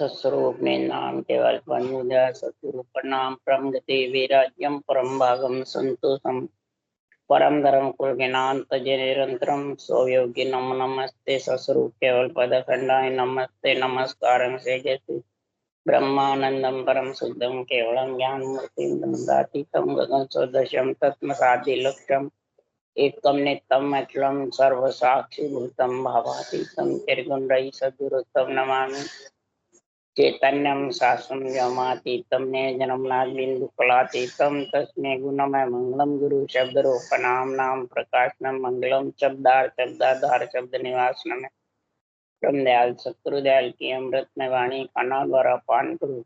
सस्वरूप में नाम केवल पन्मुद्रा सद्गुरु प्रणाम परम गति वैराग्यम परम भागम संतोषम परम धर्म कुल ज्ञान तजे निरंतरम स्वयोगी नम नमस्ते सस्वरूप केवल पद खंडाय नमस्ते नमस्कारं से जैसे ब्रह्मानंदम परम शुद्धम केवलम ज्ञान मूर्तिम दंडातीतम गगन सदृशम तत्मसादि लक्ष्यम एकम नित्यम अखिलम सर्व साक्षी भूतम भावातीतम त्रिगुण सद्गुरुतम नमामि चैतन्यम शास्त्रम व्योमातीतम ने जन्मनाथ बिंदु कलातीतम तस्मै गुणमय मंगलम गुरु शब्द रूपनाम नाम प्रकाशनम मंगलम शब्दाधार शब्द निवासनम ब्रह्म दयाल सतगुरु दयाल की अमृत में वाणी खाना द्वारा पान करो।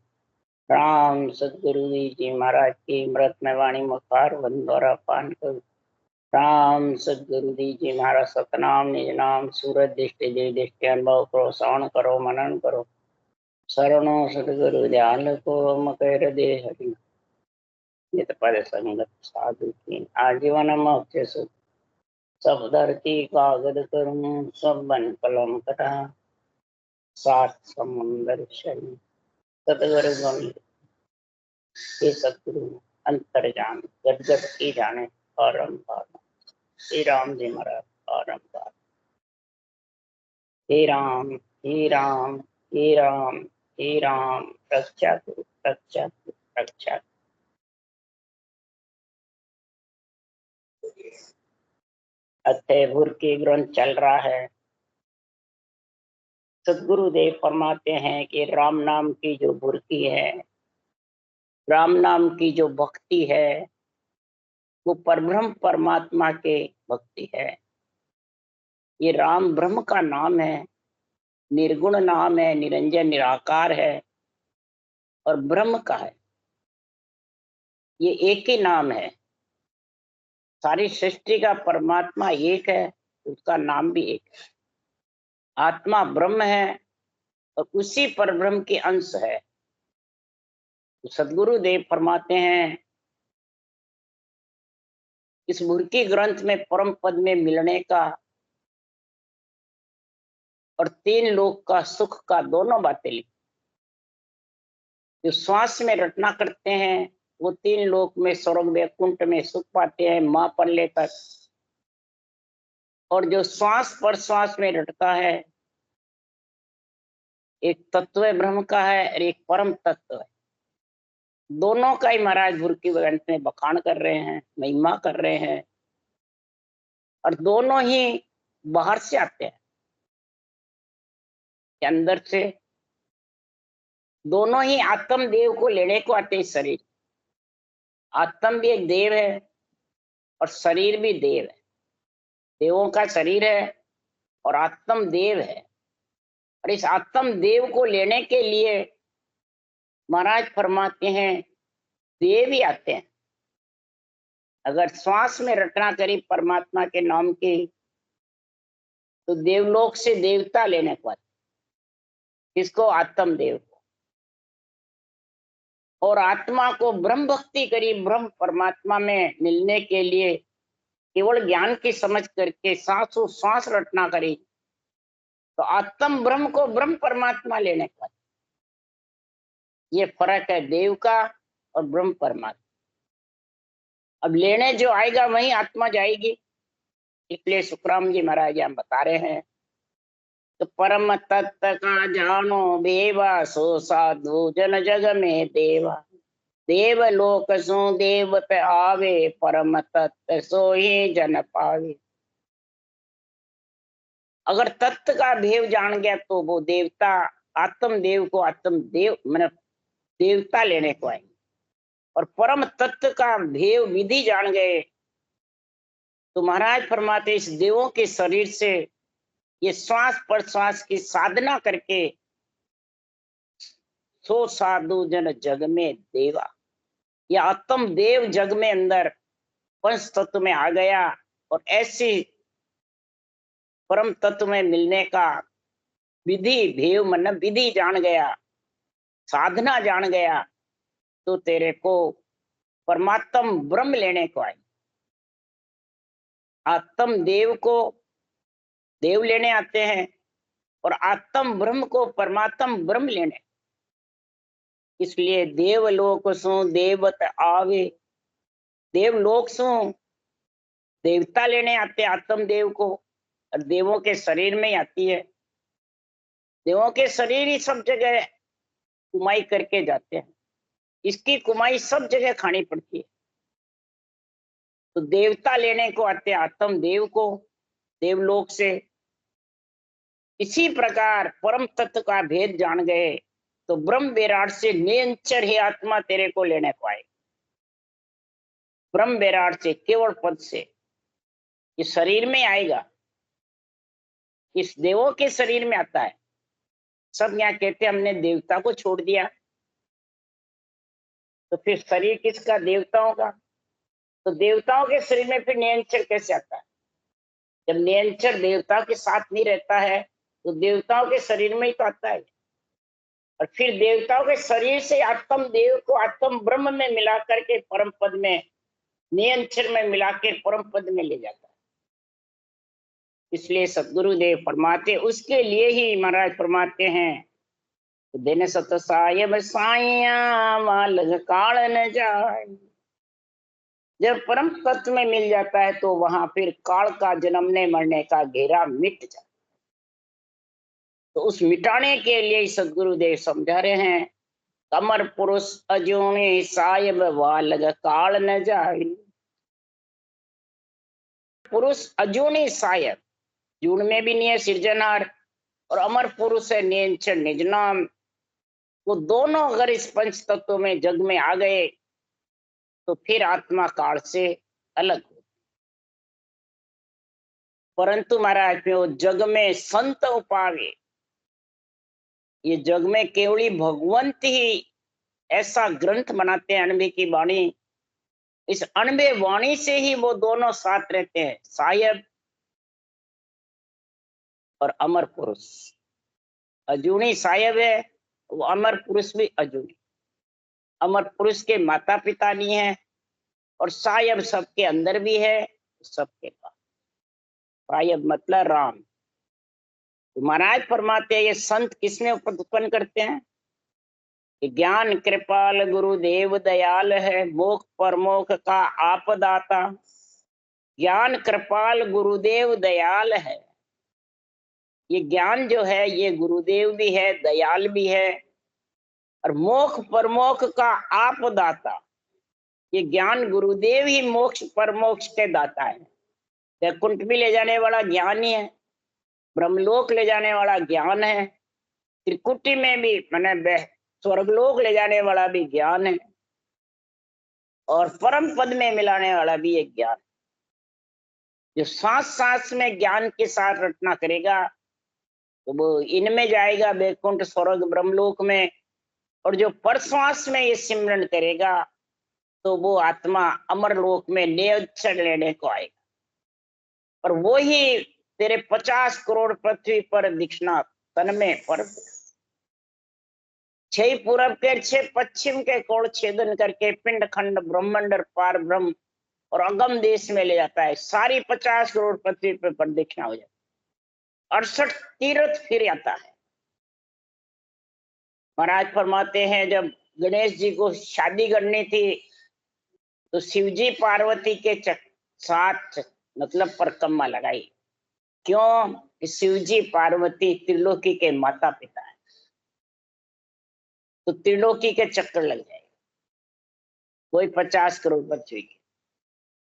राम सतगुरु जी महाराज की अमृत में वाणी मुखार वन द्वारा पान करो। राम सतगुरु जी महाराज सतनाम निज नाम सूरज दृष्टि देव दृष्टि अनुभव करो श्रवण करो मनन करो। शरणो सतगुरु ध्यान को मकर दे हरि नित पद संगत साधु की आजीवन मोक्ष सुख सब धरती कागद करूं सब बन कलम कटा सात समुंदर शरी सतगुरु गण ये सतगुरु अंतर जान गद गद की जाने परम पावन श्री राम जी महाराज परम पावन हे राम हे राम हे राम हे राम रक्षा करो रक्षा करो रक्षा। अतः की ग्रंथ चल रहा है। सदगुरुदेव फरमाते हैं कि राम नाम की जो बुरकी है, राम नाम की जो भक्ति है, वो परब्रह्म परमात्मा के भक्ति है। ये राम ब्रह्म का नाम है, निर्गुण नाम है, निरंजन निराकार है और ब्रह्म का है। ये एक ही नाम है। सारी सृष्टि का परमात्मा एक है, उसका नाम भी एक है। आत्मा ब्रह्म है और उसी परब्रह्म के अंश है। तो सदगुरु देव फरमाते हैं इस बुरकी ग्रंथ में परम पद में मिलने का और तीन लोक का सुख का दोनों बातें लिखी। जो श्वास में रटना करते हैं वो तीन लोक में स्वर्ग वैकुंठ में सुख पाते हैं मां पल्ले तक, और जो श्वास पर श्वास में रटता है एक तत्व ब्रह्म का है और एक परम तत्व है। दोनों का ही महाराज बुरकी ग्रंथ में बखान कर रहे हैं, महिमा कर रहे हैं, और दोनों ही बाहर से आते हैं अंदर से। दोनों ही आत्म देव को लेने को आते हैं। शरीर आत्म भी एक देव है और शरीर भी देव है। देवों का शरीर है और आत्म देव है। और इस आत्म देव को लेने के लिए महाराज फरमाते हैं देव ही आते हैं। अगर श्वास में रटना करी परमात्मा के नाम की तो देवलोक से देवता लेने को आते, किसको? आत्म देव को। और आत्मा को ब्रह्म भक्ति करी, ब्रह्म परमात्मा में मिलने के लिए केवल ज्ञान की समझ करके सांसों सांस रटना करी तो आत्म ब्रह्म को ब्रह्म परमात्मा लेने का। ये फर्क है देव का और ब्रह्म परमात्मा। अब लेने जो आएगा वही आत्मा जाएगी। इसलिए सुखराम जी महाराज हम बता रहे हैं तो परम तत्व का जानो बेवा सो साधु जन जग में देवा। देव लोक सो देव पे आवे परम तत्व सो ही जन पावे। अगर तत्व का भेव जान गया तो वो देवता आत्म देव को आत्म देव मतलब देवता लेने को आएंगे। और परम तत्व का भेव विधि जान गए तो महाराज फरमाते इस देवों के शरीर से ये श्वास पर श्वास की साधना करके सो साधु जन जग में देवा। यह आत्म देव जग में अंदर पंच तत्व में आ गया और ऐसी परम तत्व में मिलने का विधि भेव मन विधि जान गया, साधना जान गया तो तेरे को परमात्म ब्रह्म लेने को आए। आत्म देव को देव लेने आते हैं और आत्म ब्रह्म को परमात्म ब्रह्म लेने। इसलिए देवलोक सु देवत आवे, देवलोक सु देवता लेने आते आत्म देव को, और देवों के शरीर में ही आती है। देवों के शरीर ही सब जगह कुमाई करके जाते हैं, इसकी कुमाई सब जगह खानी पड़ती है। तो देवता लेने को आते आत्म देव को देवलोक से। इसी प्रकार परम तत्व का भेद जान गए तो ब्रह्म विराट से निरंतर ही आत्मा तेरे को लेने को आए। ब्रह्म विराट से, केवल पद से, इस शरीर में आएगा, इस देवों के शरीर में आता है। सब यहाँ कहते हमने देवता को छोड़ दिया, तो फिर शरीर किसका? देवताओं का। तो देवताओं के शरीर में फिर निरंतर कैसे आता है? जब निरंतर देवता के साथ नहीं रहता है तो देवताओं के शरीर में ही तो आता है। और फिर देवताओं के शरीर से आत्म देव को आत्म ब्रह्म में मिला करके परम पद में, निरंतर में मिला के परम पद में ले जाता है। इसलिए सदगुरुदेव फरमाते, उसके लिए ही महाराज फरमाते हैं, दिन सत सायब साइया माल काल न जाए। जब परम तत्व में मिल जाता है तो वहां फिर काल का जन्मने मरने का घेरा मिट जाता है। तो उस मिटाने के लिए सदगुरुदेव समझा रहे हैं, कमर पुरुष अजूनी सायब वालग काल न जाए। पुरुष अजूनी सायब, जून में भी नहीं है सिरजनहार, और अमर पुरुष है निरंतर निज नाम। वो दोनों अगर इस पंच तत्वों में जग में आ गए तो फिर आत्मा काल से अलग हो। परंतु महाराज में वो जग में संत उपावे, ये जग में केवली भगवंत ही ऐसा ग्रंथ बनाते हैं अनबे की वाणी। इस अनबे वाणी से ही वो दोनों साथ रहते हैं, सायब और अमर पुरुष। अजूनी सायब है, वो अमर पुरुष भी अजूनी। अमर पुरुष के माता पिता नहीं है, और सायब सबके अंदर भी है, सबके पास। सायब मतलब राम। तो महाराज फरमाते हैं, ये संत किसमें उत्पन्न करते हैं? ज्ञान कृपाल गुरुदेव दयाल है, मोक्ष परमोक्ष का आपदाता। ज्ञान कृपाल गुरुदेव दयाल है। ये ज्ञान जो है ये गुरुदेव भी है, दयाल भी है, और मोक्ष परमोक्ष का आपदाता। ये ज्ञान गुरुदेव ही मोक्ष परमोक्ष के दाता है। वैकुंठ भी ले जाने वाला ज्ञान ही है, ब्रह्मलोक ले जाने वाला ज्ञान है, त्रिकुटी में भी मैंने स्वर्गलोक ले जाने वाला भी ज्ञान है, और परम पद में मिलाने वाला भी एक ज्ञान। जो सांस सांस में ज्ञान के साथ रचना करेगा तो वो इनमें जाएगा, वैकुंठ स्वर्ग ब्रह्मलोक में। और जो परश्वास में ये सिमरन करेगा तो वो आत्मा अमरलोक में निरंतर लेने को आएगा। और वो ही तेरे 50 करोड़ पृथ्वी पर दिखना तन में पर 6 पूरब के 6 पश्चिम के कोण छेदन करके पिंड खंड ब्रह्मांड पार ब्रह्म और अगम देश में ले जाता है। सारी 50 करोड़ पृथ्वी पर दिखना हो जाता है। 68 तीर्थ फिर आता है। महाराज फरमाते हैं, जब गणेश जी को शादी करनी थी तो शिवजी पार्वती के साथ मतलब परिक्रमा लगाई। क्यों? शिवजी पार्वती त्रिलोकी के माता पिता है, तो त्रिलोकी के चक्कर लग जाएगा, कोई 50 करोड़ पृथ्वी के।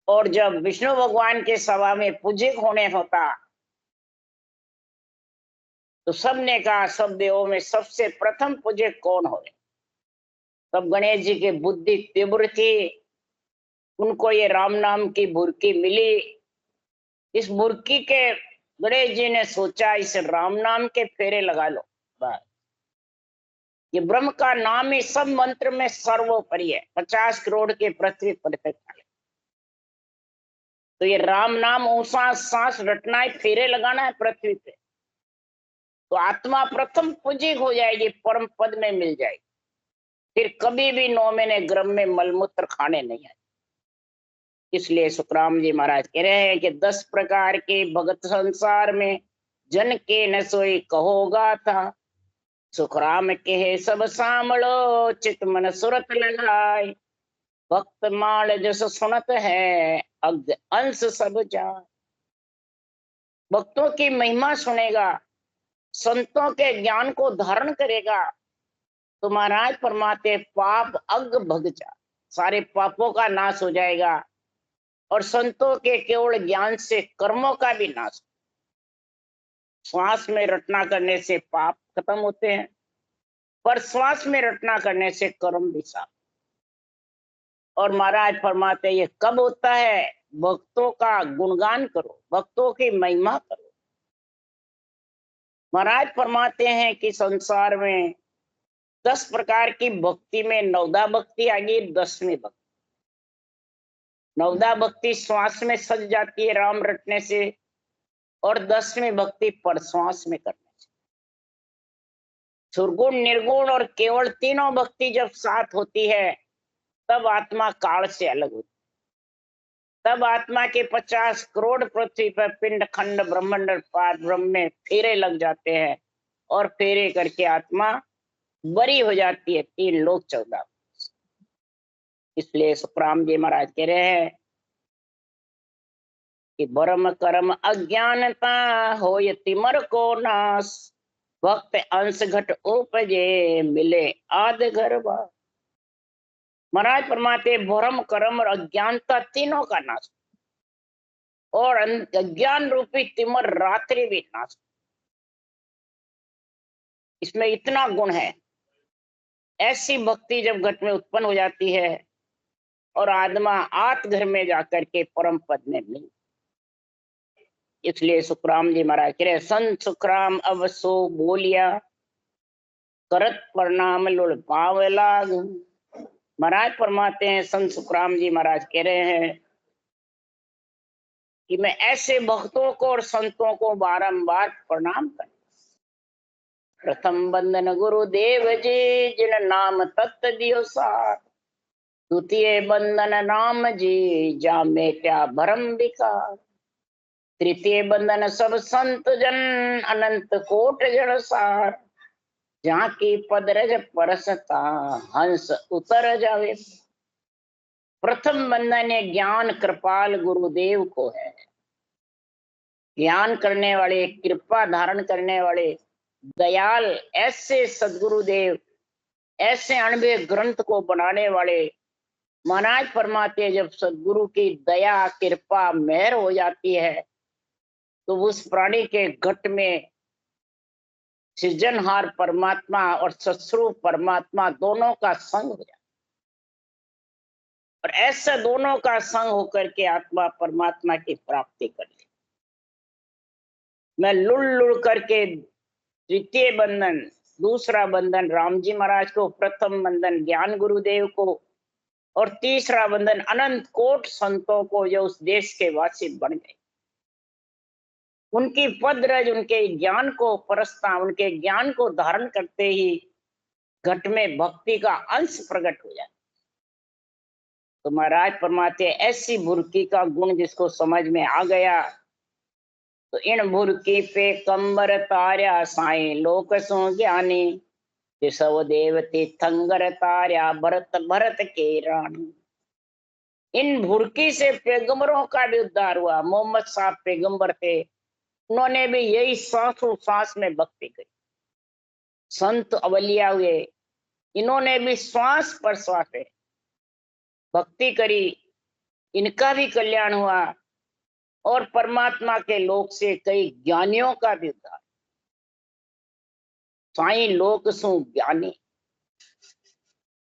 और जब विष्णु भगवान के सभा में पूजिक होने होता तो सबने कहा, सब देवों में सबसे प्रथम पूजिक कौन हो? तब गणेश जी की बुद्धि तीव्र थी, उनको ये राम नाम की बुरकी मिली। इस बुरकी के गणेश जी ने सोचा, इस राम नाम के फेरे लगा लो। बस, ये ब्रह्म का नाम ही सब मंत्र में सर्वोपरि है, 50 करोड़ के पृथ्वी पर तक। तो ये राम नाम ऊंसा सांस रटना है, फेरे लगाना है पृथ्वी पे, तो आत्मा प्रथम पूजिक हो जाएगी, परम पद में मिल जाएगी। फिर कभी भी 9 महीने गर्भ में मलमूत्र खाने नहीं आए। इसलिए सुखराम जी महाराज कह रहे हैं कि 10 प्रकार के भगत संसार में जन के न सोई कहोगा था। सुखराम के सब सामलो, चित मन सुरत लगाए। भक्त माल जस सुनत है, अग अंश सब जाए। भक्तों की महिमा सुनेगा, संतों के ज्ञान को धारण करेगा, तो महाराज फरमाते पाप अग भग जा, सारे पापों का नाश हो जाएगा। और संतों के केवल ज्ञान से कर्मों का भी नाश। श्वास में रटना करने से पाप खत्म होते हैं, पर श्वास में रटना करने से कर्म भी साफ। और महाराज फरमाते ये कब होता है? भक्तों का गुणगान करो, भक्तों की महिमा करो। महाराज फरमाते हैं कि संसार में 10 प्रकार की भक्ति में नवदा भक्ति आ गई, 10वीं भक्ति। नवदा भक्ति श्वास में सज जाती है राम रटने से, और 10वीं भक्ति पर श्वास में करने से। सुरगुण, निर्गुण और केवल तीनों भक्ति जब साथ होती है, तब आत्मा काल से अलग होती है। तब आत्मा के 50 करोड़ पृथ्वी पर पिंड खंड ब्रह्मांड पार ब्रह्म में फेरे लग जाते हैं, और फेरे करके आत्मा बरी हो जाती है 3 लोक 14। इसलिए सुखराम जी महाराज कह रहे हैं कि भरम कर्म अज्ञानता होय तिमर को नाश। भक्त अंश घट उपजे, मिले आद गर्भा। महाराज फरमाते भरम कर्म और अज्ञानता तीनों का नाश, और अज्ञान रूपी तिमर रात्रि भी नाश। इसमें इतना गुण है। ऐसी भक्ति जब घट में उत्पन्न हो जाती है, और आत्मा आत घर में जाकर के परम पद में मिल। इसलिए सुखराम जी महाराज कह रहे संत सुखराम अब सो बोलिया, करत प्रणाम लुल पाव लाग। महाराज फरमाते हैं, संत सुखराम जी महाराज कह रहे हैं कि मैं ऐसे भक्तों को और संतों को बारंबार प्रणाम कर। प्रथम बंदन गुरुदेव जी, जिन नाम तत्व दियो सार। द्वितीय बंदन राम जी, जा मेट्या भरम विकार। तृतीय बंदन सब संत जन, अनंत कोट जन सार। जहाँ की पदरज परसता, हंस उतर जावे। प्रथम बंदन ज्ञान कृपाल गुरुदेव को है। ज्ञान करने वाले, कृपा धारण करने वाले दयाल ऐसे सदगुरुदेव, ऐसे अणबे ग्रंथ को बनाने वाले महाराज फरमाते जब सदगुरु की दया कृपा मेहर हो जाती है, तो उस प्राणी के घट में सृजनहार परमात्मा और सस्वरूप परमात्मा दोनों का संग हो जाता है। और ऐसा दोनों का संग होकर के आत्मा परमात्मा की प्राप्ति कर ले। मैं लुड़ लुड़ करके द्वितीय बंधन, दूसरा बंधन राम जी महाराज को, प्रथम बंधन ज्ञान गुरुदेव को, और तीसरा बंधन अनंत कोट संतों को जो उस देश के वासी बन गए। उनकी पदरज, उनके ज्ञान को परसता, उनके ज्ञान को धारण करते ही घट में भक्ति का अंश प्रकट हो जाए। तो महाराज फरमाते ऐसी भुरकी का गुण जिसको समझ में आ गया, तो इन भुरकी पे कंबर तार्या साई लोक सो ज्ञानी। सब देवती थंगर तार्या भरत भरत के रानी। इन भुरकी से पैगंबरों का भी उद्धार हुआ। मोहम्मद साहब पैगंबर थे, उन्होंने भी यही सांसों सांस में भक्ति करी। संत अवलिया हुए, इन्होंने भी श्वास पर श्वास में भक्ति करी, इनका भी कल्याण हुआ। और परमात्मा के लोक से कई ज्ञानियों का भी उद्धार। साई लोक सु ज्ञानी,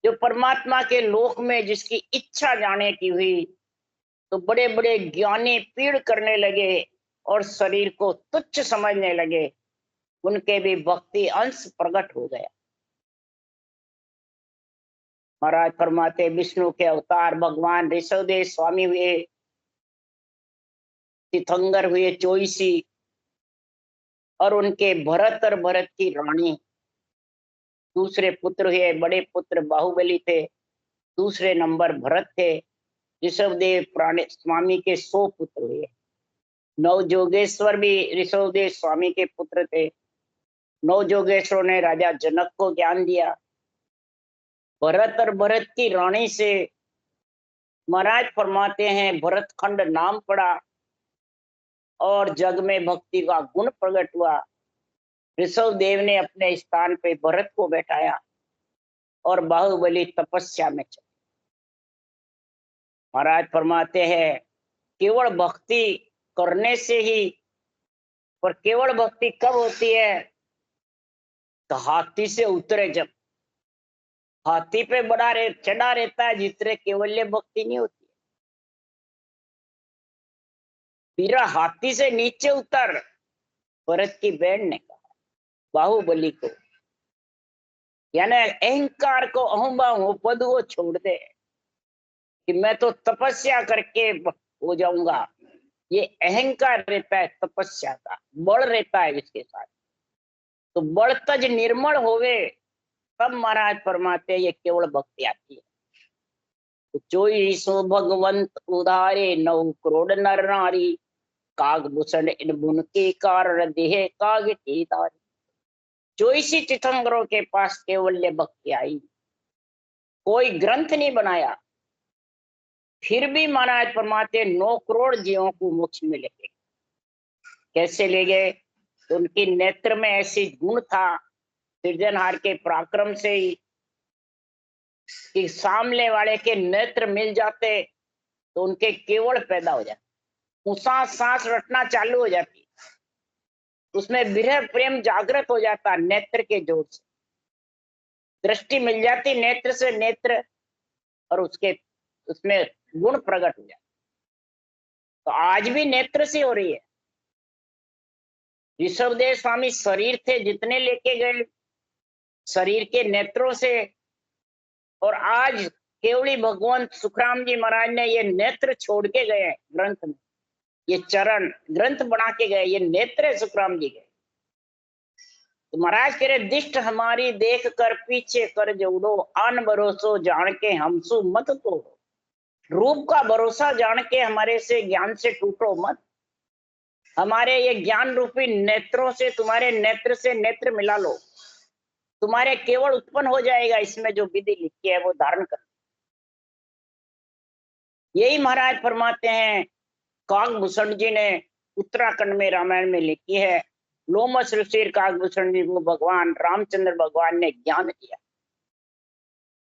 जो परमात्मा के लोक में जिसकी इच्छा जाने की हुई, तो बड़े बड़े ज्ञानी पीड़ करने लगे और शरीर को तुच्छ समझने लगे। उनके भी भक्ति अंश प्रकट हो गया। महाराज फरमाते विष्णु के अवतार भगवान ऋषभदेव स्वामी हुए, तीर्थंकर हुए 24, और उनके भरत और भरत की रानी दूसरे पुत्र हुए। बड़े पुत्र बाहुबली थे, दूसरे नंबर भरत थे। ऋषभदेव प्राणी स्वामी के 100 पुत्र हुए। 9 जोगेश्वर भी ऋषभदेव स्वामी के पुत्र थे। नौ जोगेश्वरों ने राजा जनक को ज्ञान दिया। भरत और भरत की रानी से महाराज फरमाते हैं भरत खंड नाम पड़ा और जग में भक्ति का गुण प्रकट हुआ। ऋषभ देव ने अपने स्थान पे भरत को बैठाया और बाहुबली तपस्या में चले। महाराज फरमाते हैं केवल भक्ति करने से ही, पर केवल भक्ति कब होती है? तो हाथी से उतरे जब, हाथी पे चढ़ा रहता है जितने केवल्य भक्ति नहीं होती है। फिर हाथी से नीचे उतर, भरत की बहन ने कहा बाहुबली को, यानी अहंकार को, अहम पद को छोड़ दे कि मैं तो तपस्या करके हो जाऊंगा। ये अहंकार रहता है, तपस्या का बल रहता है इसके साथ। तो बल तज निर्मल होवे तब महाराज फरमाते ये केवल भक्ति आती है। तो चोई सो भगवंत उधारे 9 करोड़ नर नारी, काग भूषण इन बुन के कारण देह काग की धारी। 24 तीर्थंकरों के पास केवल्य भक्ति आई, कोई ग्रंथ नहीं बनाया, फिर भी महाराज फरमाते 9 करोड़ जीवों को मोक्ष में ले गए। कैसे ले गए? तो उनके नेत्र में ऐसी गुण था सृजनहार के पराक्रम से ही कि सामने वाले के नेत्र मिल जाते तो उनके केवल पैदा हो जाते, सांस रटना चालू हो जाती, उसमें विरह प्रेम जागृत हो जाता नेत्र के जोर से, दृष्टि मिल जाती नेत्र से नेत्र और उसमें गुण प्रकट हो जाता। तो आज भी नेत्र से हो रही है। ऋषभदेव स्वामी शरीर थे जितने लेके गए शरीर के नेत्रों से, और आज केवली भगवंत सुखराम जी महाराज ने ये नेत्र छोड़ के गए ग्रंथ में, ये चरण ग्रंथ बना के गए, ये नेत्र सुखराम जी गए। तो महाराज कह रहे दिष्ट हमारी देख कर पीछे कर जोड़ो, आन भरोसो जान के हमसु मत तोड़ो। रूप का भरोसा जान के हमारे से ज्ञान से टूटो मत। हमारे ये ज्ञान रूपी नेत्रों से, तुम्हारे नेत्र से नेत्र मिला लो, तुम्हारे केवल उत्पन्न हो जाएगा इसमें जो विधि लिखी है वो धारण कर। यही महाराज फरमाते हैं, काकभूषण जी ने उत्तराखंड में रामायण में लिखी है, लोमस ऋषि काकभूषण जी को भगवान रामचंद्र भगवान ने ज्ञान दिया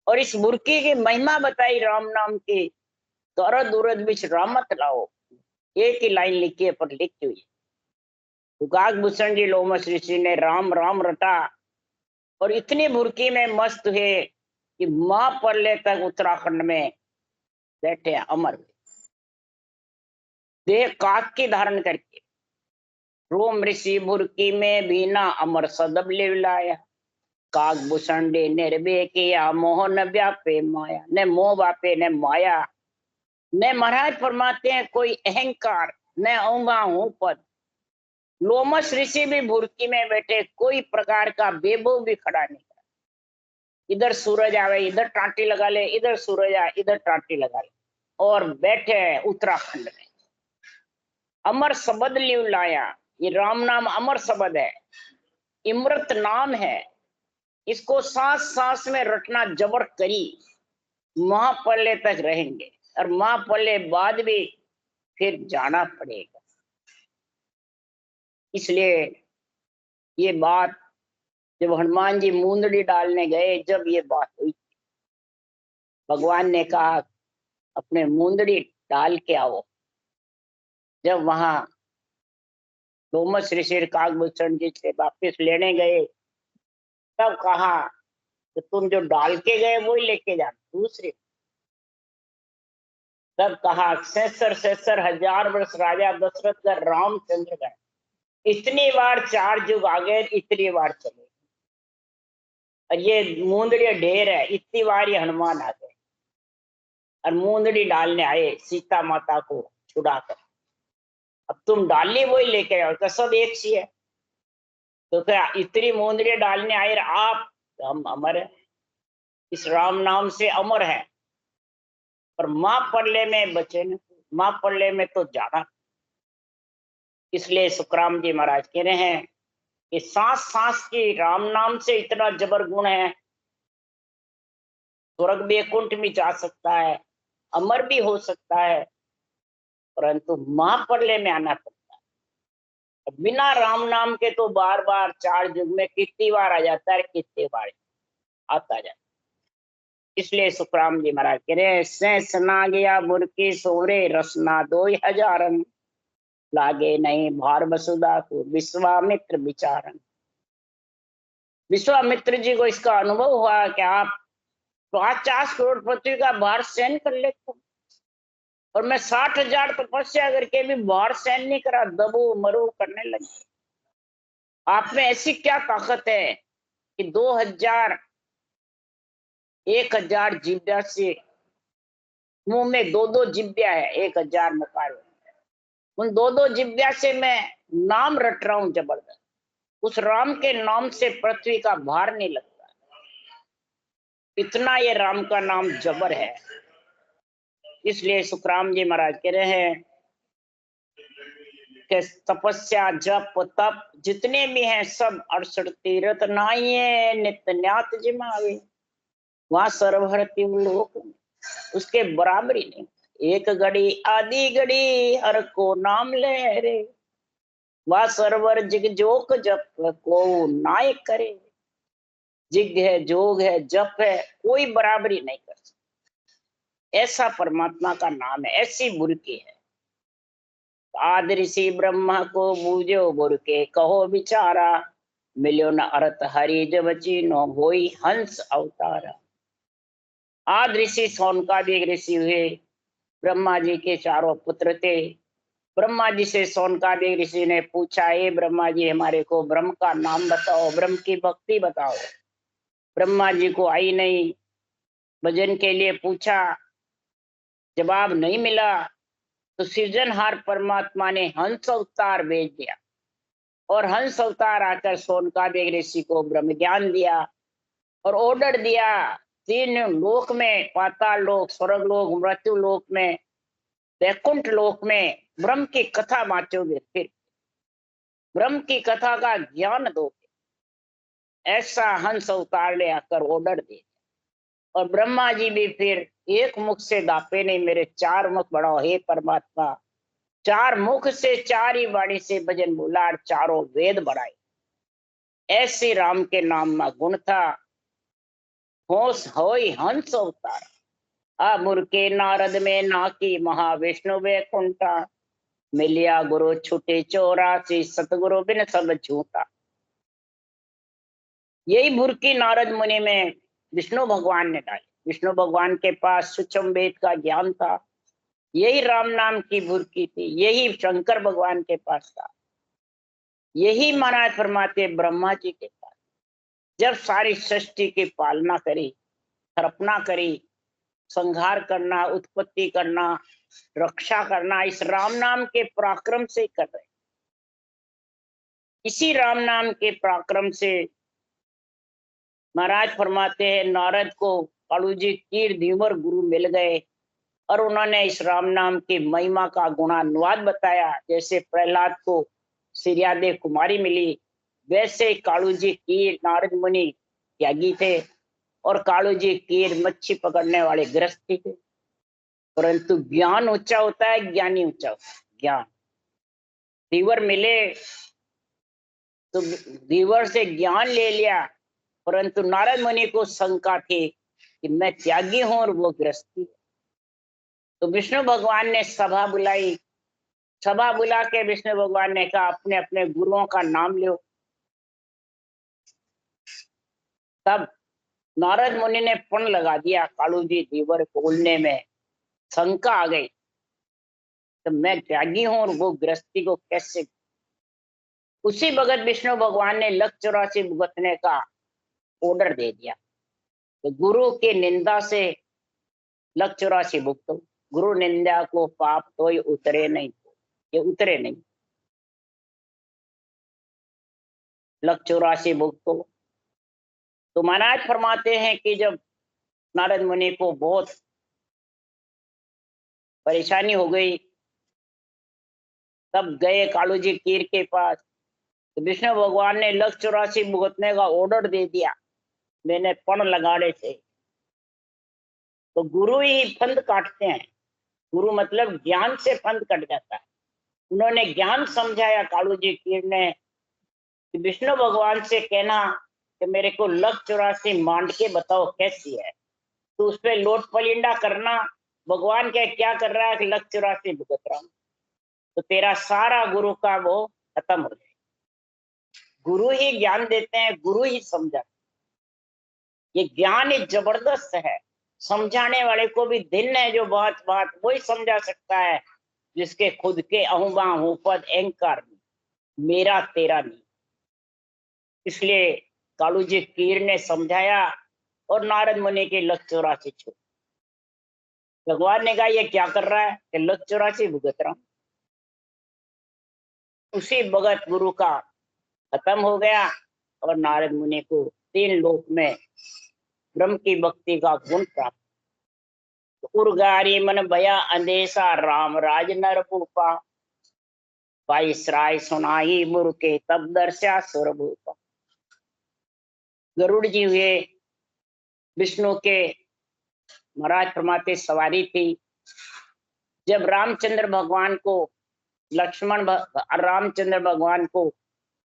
और इस बुरकी की महिमा बताई राम नाम की। तो अरद उरद बिच रामत लाओ, एक ही लाइन लिखी है पर लिखी हुई है। तो काकभूषण जी लोमस ऋषि ने राम राम रटा और इतनी बुरकी में मस्त है कि मां परले तक उत्तराखंड में बैठे अमर हुए, देह काक की धारण करके। रोम ऋषि बुरकी में बीना अमर सदब लिवलाया, काकभूषण डे निर्भय किया मोह न व्यापे माया। न मोह व्यापे न माया, न महाराज फरमाते हैं कोई अहंकार, न औंगा हूं पद। लोमस ऋषि भी बुरकी में बैठे, कोई प्रकार का बेबो भी खड़ा नहीं करा। इधर सूरज आवे इधर टांटी लगा ले, इधर सूरज आए इधर टांटी लगा ले, और बैठे उत्तराखंड में। अमर शब्द लिव लाया, ये राम नाम अमर शब्द है, इमृत नाम है, इसको सांस सांस में रटना जबर करी, महापल्ले तक रहेंगे और महापल्ले बाद भी फिर जाना पड़ेगा। इसलिए ये बात जब हनुमान जी मुंदड़ी डालने गए, जब ये बात हुई, भगवान ने कहा अपने मुंदड़ी डाल के आओ। जब वहां लोमस ऋषि काकभूषण जी से वापिस लेने गए, तब कहा कि तुम जो डाल के गए वही लेके जाना दूसरे। तब कहा 66 वर्ष राजा दशरथ का रामचंद्र का, इतनी बार 4 युग आ गए, इतनी बार चले, और ये मुंदड़ी ढेर है, इतनी बार ये हनुमान आ गए और मुंदड़ी डालने आए सीता माता को छुड़ाकर। अब तुम डालनी वही लेके आओ, तो सब एक सी है। तो क्या इतनी मुंदड़ी डालने आए आप? तो हम अमर है, इस राम नाम से अमर है, पर मां पल्ले में बचे न, मां पल्ले में तो जाना। इसलिए सुखराम जी महाराज कह रहे हैं कि सांस सांस की राम नाम से इतना जबर गुण है, स्वर्ग वैकुंठ भी जा सकता है, अमर भी हो सकता है, परंतु महाप्रलय में आना पड़ता है। बिना राम नाम के तो बार बार चार युग में कितनी बार आ जाता है, कितनी बार आता जाता है। इसलिए सुखराम जी महाराज कह रहे से सना गया बुरकी सोरे रसना 2000 लागे नहीं भार वसुधा को विश्वामित्र विचारन। विश्वामित्र जी को इसका अनुभव हुआ कि आप 50 करोड़ पृथ्वी का भार सहन कर लेते हो, और मैं 60,000 तपस्या करके भी भार सहन नहीं करा, दबो मरो करने लगे। आप में ऐसी क्या ताकत है कि 2000 1000 जिब्या से मुंह में दो जिब्या है, 1000 मुखार, उन दो जिब्या से मैं नाम रट रहा हूं जबरदस्त। उस राम के नाम से पृथ्वी का भार नहीं लगता, इतना ये राम का नाम जबर है। इसलिए सुखराम जी महाराज कह रहे हैं कि तपस्या जप तप जितने भी हैं सब 68 तीर्थ नाइये नित्य न्यात जिमावे, वहां सर्वहरति लोक उसके बराबरी नहीं। एक घड़ी आधी घड़ी हर को नाम ले रे, वह सर्वर जिग जोक जप को नाय करे। जिग है, जोग है, जप है, कोई बराबरी नहीं कर सकता। ऐसा परमात्मा का नाम है, ऐसी बुरकी है। आदि ऋषि ब्रह्मा को बूझो बुरके कहो बिचारा, मिलो न अर्थ हरि जब चीनो होई हंस अवतारा। आदि ऋषि सौनकादि ऋषि हुए, ब्रह्मा जी के चारों पुत्र थे। ब्रह्मा जी से सौनकादि ऋषि ने पूछा, हे ब्रह्मा जी हमारे को ब्रह्म का नाम बताओ, ब्रह्म की भक्ति बताओ। ब्रह्मा जी को आई नहीं, भजन के लिए पूछा, जवाब नहीं मिला, तो सृजनहार परमात्मा ने हंस अवतार भेज दिया, और हंस अवतार आकर सौनकादि ऋषि को ब्रह्म ज्ञान दिया और ऑर्डर दिया, 3 लोक में, पाताल लोक, स्वर्ग लोक, मृत्यु लोक में, वैकुंठ लोक में ब्रह्म की कथा बांटोगे, फिर ब्रह्म की कथा का ज्ञान दोगे। ऐसा हंस अवतार ने आकर ऑर्डर दे, और ब्रह्मा जी भी फिर एक मुख से दापे नहीं, मेरे 4 मुख बढ़ाओ हे परमात्मा। 4 मुख से 4 ही वाणी से भजन बोला और चारों वेद बढ़ाए। ऐसे राम के नाम में गुण था, होश होई हंस अवतार। अमुर के नारद में ना की महाविष्णु वैकुंठा, मिलिया गुरु छुटे 84 सतगुरु बिन सब झूठा। यही बुरकी नारद मुनि में विष्णु भगवान ने डाली। विष्णु भगवान के पास सूक्ष्म वेद का ज्ञान था, यही राम नाम की बुरकी थी, यही शंकर भगवान के पास था, यही महाराज फरमाते ब्रह्मा जी के पास। जब सारी सृष्टि की पालना करी, स्थापना करी, संहार करना, उत्पत्ति करना, रक्षा करना, इस राम नाम के पराक्रम से कर रहे। इसी राम नाम के पराक्रम से महाराज फरमाते हैं नारद को कालू जी कीर धीवर गुरु मिल गए, और उन्होंने इस राम नाम की महिमा का गुणानुवाद बताया। जैसे प्रहलाद को सिरियादे कुमारी मिली, वैसे कालू जी कीर नारद मुनि त्यागी थे, और कालू जी कीर मच्छी पकड़ने वाले गृहस्थी थे। परंतु ज्ञान ऊंचा होता है, ज्ञानी ऊंचा होता है। ज्ञान धीवर मिले तो धीवर से ज्ञान ले लिया, परंतु नारद मुनि को शंका थी कि मैं त्यागी हूं और वो गृहस्थी। तो विष्णु भगवान ने सभा बुलाई, सभा बुला के विष्णु भगवान ने कहा अपने अपने गुरुओं का नाम लो। तब नारद मुनि ने पण लगा दिया, कालू जी धीवर बोलने में शंका आ गई, तो मैं त्यागी हूं और वो गृहस्थी को कैसे। उसी भगत विष्णु भगवान ने लख 84 भुगतने का ऑर्डर दे दिया। तो गुरु की निंदा से लख 84 भुगतो, गुरु निंदा को पाप तो ये उतरे नहीं, ये उतरे नहीं, लख 84 भुगतो। तो महाराज फरमाते हैं कि जब नारद मुनि को बहुत परेशानी हो गई, तब गए कालू जी कीर के पास, तो विष्णु भगवान ने लक्ष्य 84 भुगतने का ऑर्डर दे दिया, मैंने पण लगाने से। तो गुरु ही फंद काटते हैं, गुरु मतलब ज्ञान से फंद कट जाता है। उन्होंने ज्ञान समझाया कालूजी कीर ने कि विष्णु भगवान से कहना कि मेरे को लक्ष्य 84 मांड के बताओ कैसी है, तो उस पर लोट पलिंडा करना। भगवान क्या कर रहा है कि लक्ष्य 84 भुगत रहा हूं, तो तेरा सारा गुरु का वो खत्म हो जाए। गुरु ही ज्ञान देते हैं, गुरु ही समझाते। ये ज्ञान ही जबरदस्त है, समझाने वाले को भी दिन है जो बात बात वही समझा सकता है जिसके खुद के अहुबा हुपद अहंकार नहीं, मेरा तेरा नहीं। इसलिए कालूजी कीर ने समझाया और नारद मुनि के लक्ष्य 84 छूट। भगवान ने कहा ये क्या कर रहा है कि लक्ष्य 84 भुगत रहा हूं। उसी भगत गुरु का खत्म हो गया और नारद मुनि को 3 लोक में ब्रह्म की भक्ति का गुण प्राप्त। उर्गारी मन भया अंदेशा राम राज नर भूपा, 22 राय सुनाई मुर के तब दर्शा सुर भूपा। गरुड़ जी हुए विष्णु के, महाराज फरमाते सवारी थी। जब रामचंद्र भगवान को रामचंद्र भगवान को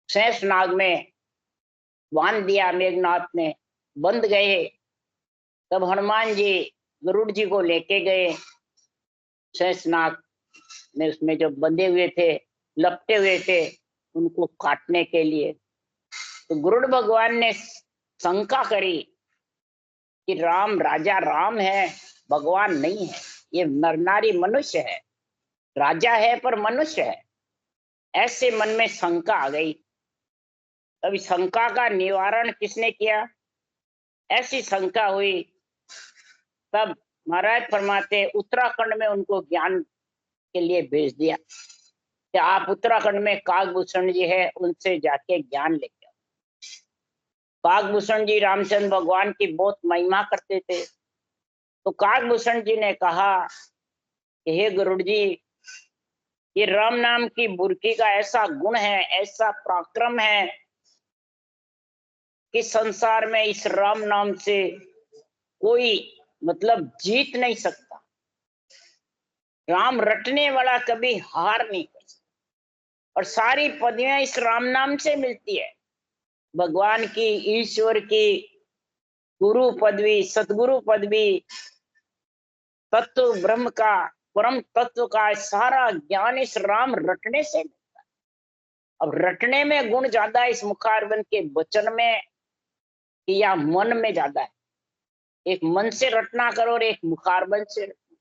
शेषनाग में बांध दिया, मेघनाथ ने बंद गए, तब हनुमान जी गरुड़ जी को लेके गए शेषनाग में, उसमें जो बंधे हुए थे, लपटे हुए थे, उनको काटने के लिए। तो गरुड़ भगवान ने शंका करी कि राम राजा राम है, भगवान नहीं है, ये नर नारी मनुष्य है, राजा है पर मनुष्य है। ऐसे मन में शंका आ गई। तब शंका का निवारण किसने किया? ऐसी शंका हुई तब महाराज फरमाते उत्तराखंड में उनको ज्ञान के लिए भेज दिया कि आप उत्तराखंड में काकभूषण जी है, उनसे जाके ज्ञान लेके आओ। काकभूषण जी रामचंद्र भगवान की बहुत महिमा करते थे। तो काकभूषण जी ने कहा कि हे गरुड़ जी, ये राम नाम की बुर्की का ऐसा गुण है, ऐसा पराक्रम है कि संसार में इस राम नाम से कोई मतलब जीत नहीं सकता। राम रटने वाला कभी हार नहीं कर सकता, और सारी पदवियां इस राम नाम से मिलती है। भगवान की, ईश्वर की, गुरु पदवी, सतगुरु पदवी, तत्व ब्रह्म का, परम तत्व का सारा ज्ञान इस राम रटने से मिलता है। अब रटने में गुण ज्यादा है इस मुखारबंद के वचन में या मन में ज्यादा है? एक मन से रटना करो और एक मुखारबंद से रटना।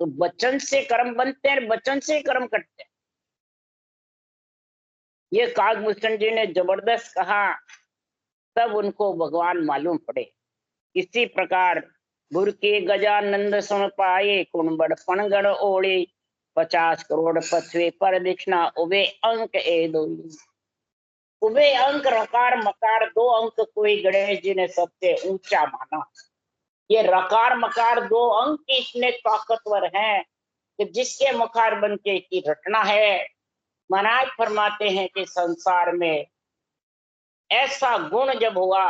तो वचन से कर्म बनते हैं, वचन से कर्म कटते हैं। ये काकभूषण जी ने जबरदस्त कहा, तब उनको भगवान मालूम पड़े। इसी प्रकार गुरु के गजानंद सुन पाए, कुणबड़ पणगड़ ओढ़े, 50 करोड़ पृथ्वी पर दीक्षणा उबे अंक ए दोई। उबे अंक रकार मकार 2 अंक कोई गणेश जी ने सबसे ऊंचा माना। ये रकार मकार 2 अंक इतने ताकतवर हैं कि जिसके मुखार बन के की रटना है। महाराज फरमाते हैं कि संसार में ऐसा गुण जब हुआ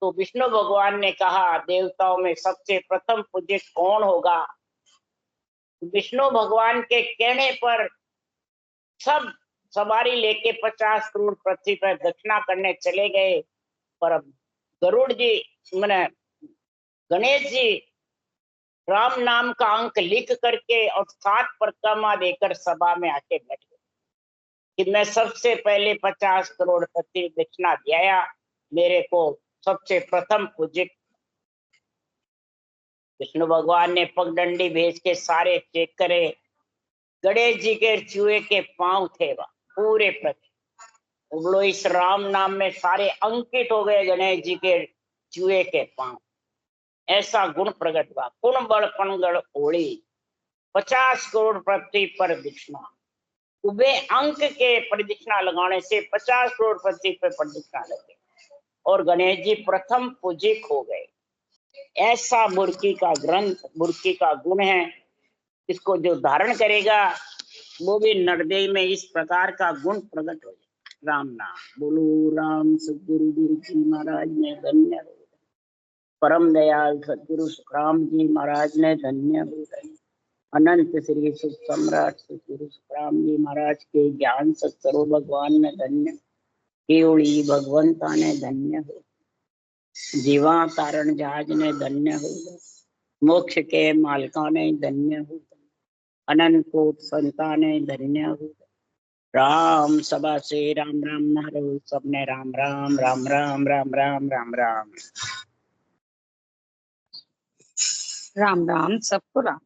तो विष्णु भगवान ने कहा देवताओं में सबसे प्रथम पूज्य कौन होगा? विष्णु भगवान के कहने पर सब सवारी लेके 50 करोड़ पृथ्वी पर दक्षिणा करने चले गए। पर गरुड़ जी मैंने गणेश जी राम नाम का अंक लिख करके और 7 परिक्रमा देकर सभा में आके बैठ गए कि मैं सबसे पहले 50 करोड़ पृथ्वी दक्षिणा दिया, मेरे को सबसे प्रथम पूज्य। विष्णु भगवान ने पगडंडी भेज के सारे चेक करे, गणेश जी के चूहे के पांव थे वह पूरे पृथ्वी उबलो इस राम नाम में सारे अंकित हो गए। गणेश जी के चूहे के पांव, ऐसा गुण प्रकट हुआ। कुण बड़ पणगड़ ओढ़ी, 50 करोड़ पृथ्वी पर दीक्षणा। उबे अंक के प्रदक्षिणा लगाने से 50 करोड़ पृथ्वी पर प्रदक्षिणा लगे और गणेश जी प्रथम पूजिक हो गए। ऐसा बुर्की का ग्रंथ, बुर्की का गुण है। इसको जो धारण करेगा वो भी नरदेह में इस प्रकार का गुण प्रकट हो जाए। राम नाम। बोलो राम सदगुरु देव जी महाराज ने धन्य हो। परम दयाल सदगुरु सुखराम जी महाराज ने धन्य हो। अनंत श्री सुख सम्राट सदगुरु सुखराम जी महाराज के ज्ञान सत्सरो भगवान ने धन्य। केवड़ी भगवंता ने धन्य हो। जीवा तारण जहाज ने धन्य हो। मोक्ष के मालका ने धन्य हो। अनंत कोट संता ने धन्य हो। राम सभा से राम राम मारो सबने राम राम राम राम राम राम राम राम राम राम सबको राम।